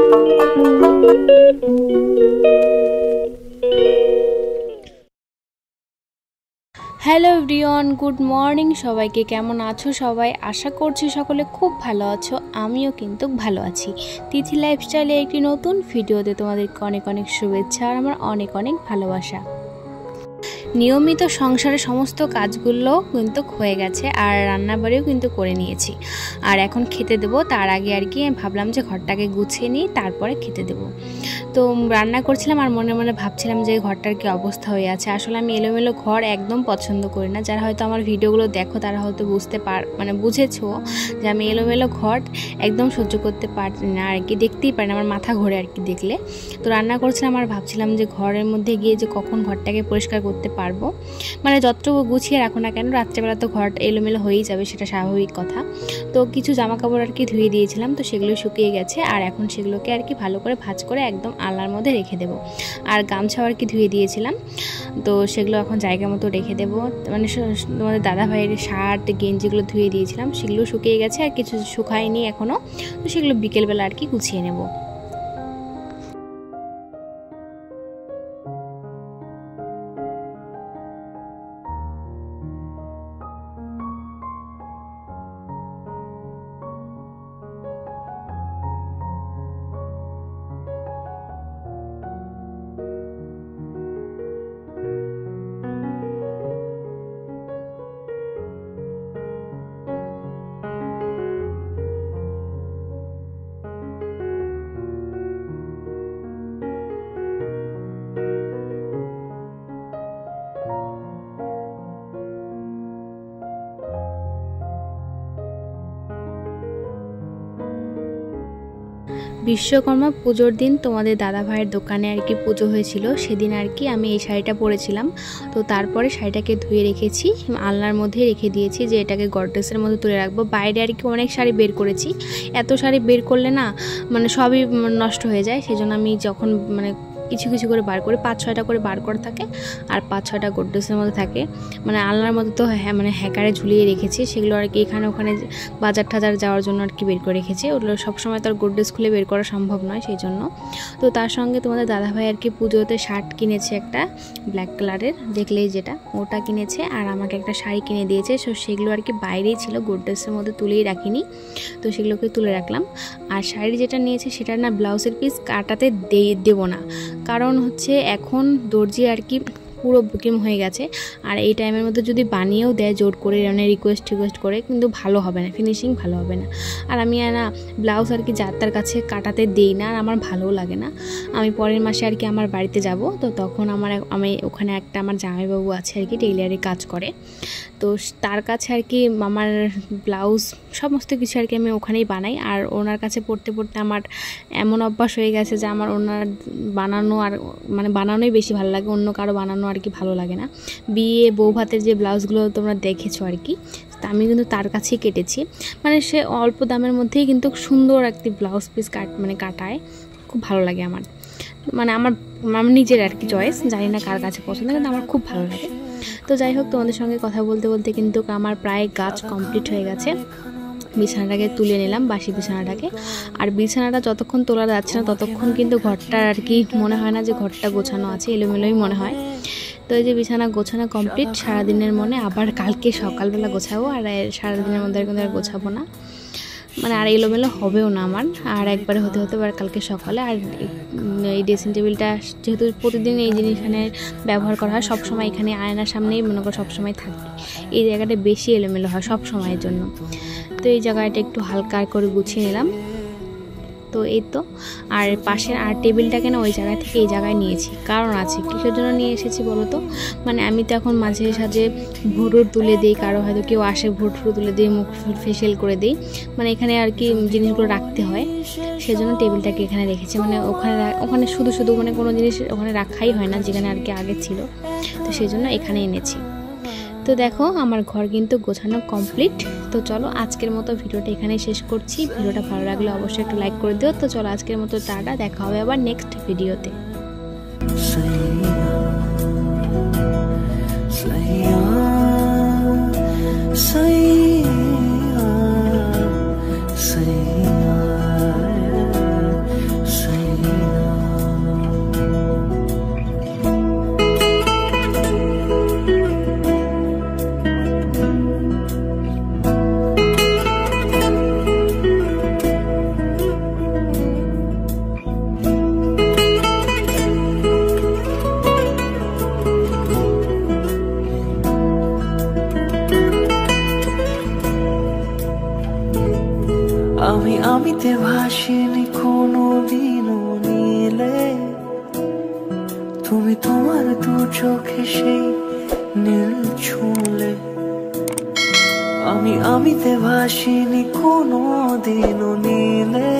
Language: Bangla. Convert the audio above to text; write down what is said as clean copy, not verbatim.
হ্যালো এভরিওয়ান, গুড মর্নিং সবাইকে। কেমন আছো সবাই? আশা করছি সকলে খুব ভালো আছো। আমিও কিন্তু ভালো আছি। তিথি লাইফস্টাইলে একটি নতুন ভিডিওতে তোমাদেরকে অনেক অনেক শুভেচ্ছা আর আমার অনেক অনেক ভালোবাসা। নিয়মিত সংসারের সমস্ত কাজগুলো কিন্তু হয়ে গেছে আর রান্নাবাড়িও কিন্তু করে নিয়েছি। আর এখন খেতে দেবো, তার আগে আর কি ভাবলাম যে ঘরটাকে গুছিয়ে নিই, তারপরে খেতে দেবো। তো রান্না করছিলাম আর মনে মনে ভাবছিলাম যে ঘরটার কি অবস্থা হয়ে আছে। আসলে আমি এলোমেলো ঘর একদম পছন্দ করি না। যারা হয়তো আমার ভিডিওগুলো দেখো তারা হয়তো বুঝেছো যে আমি এলোমেলো ঘর একদম সহ্য করতে পারি না আর কি, দেখতেই পারি না, আমার মাথা ঘোরে আর কি দেখলে। তো রান্না করছিলাম আর ভাবছিলাম যে ঘরের মধ্যে গিয়ে যে কখন ঘরটাকে পরিষ্কার করতে পারবো। মানে যতটুকু গুছিয়ে রাখো না কেন, রাত্রেবেলা তো ঘরটা এলোমেলো হয়েই যাবে, সেটা স্বাভাবিক কথা। তো কিছু জামা কাপড় আর কি ধুয়ে দিয়েছিলাম, তো সেগুলো শুকিয়ে গেছে। আর এখন সেগুলোকে আর কি ভালো করে ভাঁজ করে একদম আলনার মধ্যে রেখে দেবো। আর গামছাও আর কি ধুয়ে দিয়েছিলাম, তো সেগুলো এখন জায়গা মতো রেখে দেবো। মানে তোমাদের দাদা ভাইয়ের শার্ট গেঞ্জিগুলো ধুয়ে দিয়েছিলাম, সেগুলো শুকিয়ে গেছে আর কিছু শুকায়নি এখনও। তো সেগুলো বিকেলবেলা আর কি গুছিয়ে নেব। বিশ্বকর্মা পুজোর দিন তোমাদের দাদা ভাইয়ের দোকানে আর কি পুজো হয়েছিল, সেদিন আর কি আমি এই শাড়িটা পরেছিলাম। তো তারপরে শাড়িটাকে ধুয়ে রেখেছি, আলনার মধ্যে রেখে দিয়েছি যে এটাকে গডরেজের মধ্যে তুলে রাখবো। বাইরে আর কি অনেক শাড়ি বের করেছি, এত শাড়ি বের করলে না মানে সবই নষ্ট হয়ে যায়। সেজন্য আমি যখন মানে কিছু কিছু করে বার করে 5-6টা করে বার করা থাকে আর 5-6টা গডরেজের মধ্যে থাকে। মানে আলনার মধ্যে তো মানে হ্যাকারে ঝুলিয়ে রেখেছি, সেগুলো আর কি এখানে ওখানে বাজার টাজার যাওয়ার জন্য আর কি বের করে রেখেছি। ওগুলো সবসময় তো আর গডরেজ খুলে বের করা সম্ভব নয়, সেই জন্য। তো তার সঙ্গে তোমাদের দাদাভাই আর কি পুজোতে শার্ট কিনেছে একটা ব্ল্যাক কালারের, দেখলেই যেটা, ওটা কিনেছে। আর আমাকে একটা শাড়ি কিনে দিয়েছে। সো সেগুলো আর কি বাইরেই ছিল, গডরেজের মধ্যে তুলেই রাখিনি, তো সেগুলোকে তুলে রাখলাম। আর শাড়ি যেটা নিয়েছে সেটা না ব্লাউজের পিস কাটাতে দেবো না, কারণ হচ্ছে এখন দর্জি আর কি পুরো বুকিং হয়ে গেছে। আর এই টাইমের মধ্যে যদি বানিয়েও দেয় জোর করে, মানে রিকোয়েস্ট করে, কিন্তু ভালো হবে না, ফিনিশিং ভালো হবে না। আর আমি না ব্লাউজ আর কি যার তার কাছে কাটাতে দেই না, আর আমার ভালোও লাগে না। আমি পরের মাসে আর কি আমার বাড়িতে যাব, তো তখন আমি ওখানে একটা আমার জামাইবাবু আছে আর কি, টেইলারের কাজ করে, তো তার কাছে আর কি আমার ব্লাউজ সমস্ত কিছু আর কি আমি ওখানেই বানাই। আর ওনার কাছে পড়তে পড়তে আমার এমন অভ্যাস হয়ে গেছে যে আমার ওনার বানানো আর মানে বানানোই বেশি ভালো লাগে, অন্য কারো বানানো আর কি ভালো লাগে না। বিয়ে বউ ভাতের যে ব্লাউজগুলো তোমরা দেখেছো আর কি, তা আমি কিন্তু তার কাছেই কেটেছি। মানে সে অল্প দামের মধ্যেই কিন্তু সুন্দর একটি ব্লাউজ পিস কাটায়, খুব ভালো লাগে আমার। মানে আমার নিজের আর কি চয়েস, জানি না কার কাছে পছন্দ, কিন্তু আমার খুব ভালো লাগে। তো যাই হোক, তোমাদের সঙ্গে কথা বলতে বলতে কিন্তু আমার প্রায় কাজ কমপ্লিট হয়ে গেছে। বিছানাটাকে তুলে নিলাম, বাসি বিছানাটাকে। আর বিছানাটা যতক্ষণ তোলা যাচ্ছে না ততক্ষণ কিন্তু ঘরটা আর কি মনে হয় না যে ঘরটা গোছানো আছে, এলোমেলোই মনে হয়। তো এই যে বিছানা গোছানো কমপ্লিট, সারাদিনের মনে আবার কালকে সকালবেলা গোছাবো। আর সারাদিনের মধ্যে কিন্তু আর গোছাবো না, মানে আর এলোমেলো হবেও না আমার, আর একবারে হতে আর কালকে সকালে। আর এই ড্রেসিং টেবিলটা যেহেতু প্রতিদিন এই জিনিস এখানে ব্যবহার করা হয়, সবসময় এখানে আয়নার সামনেই মনে করো সবসময় থাকে, এই জায়গাটা বেশি এলোমেলো হয় সব সময়ের জন্য। তো এই জায়গাটা একটু হালকা করে গুছিয়ে নিলাম। তো এই তো, আর পাশের আর টেবিলটাকে না ওই জায়গা থেকে এই জায়গায় নিয়েছি, কারণ আছে। কিসের জন্য নিয়ে এসেছি বলো তো? মানে আমি তো এখন মাঝে সাঝে ভুরুর তুলে দিই, কারো হয়তো কেউ আসে ভুট তুলে দিই, মুখ ফেসিয়াল করে দিই, মানে এখানে আর কি জিনিসগুলো রাখতে হয়, সেজন্য টেবিলটাকে এখানে রেখেছি। মানে ওখানে শুধু মানে কোনো জিনিস ওখানে রাখাই হয় না, যেখানে আর কি আগে ছিল, তো সেই জন্য এখানে এনেছি। তো দেখো আমার ঘর কিন্তু গোছানো কমপ্লিট। তো চলো আজকের মতো ভিডিওটা এখানেই শেষ করছি। ভিডিওটা ভালো লাগলে অবশ্যই একটু লাইক করে দিও। তো চলো আজকের মতো টাটা, দেখা হবে আবার নেক্সট ভিডিওতে। say আমিতে ভাসিনি কোনো দিনও নীলে, তুমি তোমার দু চোখে সেই নীল ছুঁলে। আমিতে ভাসিনি কোনো দিনও নীলে,